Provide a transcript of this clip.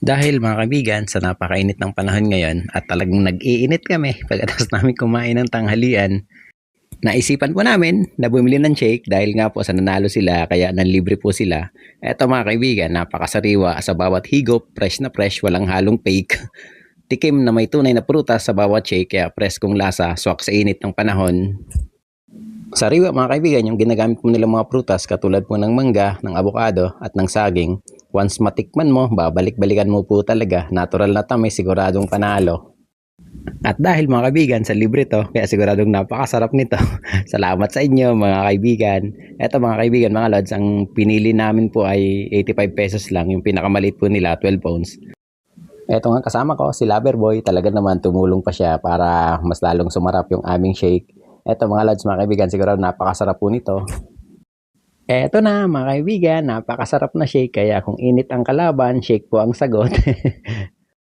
Dahil mga kaibigan, sa napakainit ng panahon ngayon at talagang nag-iinit kami pagkatapos namin kumain ng tanghalian, naisipan po namin na bumili ng shake dahil nga po sa nanalo sila kaya nanlibre po sila. Eto mga kaibigan, napakasariwa sa bawat higop, fresh na fresh, walang halong fake. Tikim na may tunay na prutas sa bawat shake kaya preskong lasa, swak sa init ng panahon. Sariwa mga kaibigan, yung ginagamit mo nilang mga prutas katulad po ng mangga, ng abokado at ng saging. Once matikman mo, babalik-balikan mo po talaga. Natural na tamis, siguradong panalo. At dahil mga kaibigan, sa libre to, kaya siguradong napakasarap nito. Salamat sa inyo mga kaibigan. Eto mga kaibigan, mga lods, ang pinili namin po ay 85 pesos lang. Yung pinakamaliit po nila, 12 ounce. Eto nga kasama ko, si Loverboy. Talaga naman tumulong pa siya para mas lalong sumarap yung aming shake. Eto mga lods, mga kaibigan, siguro napakasarap po nito. Eto na mga kaibigan, napakasarap na shake. Kaya kung init ang kalaban, shake po ang sagot.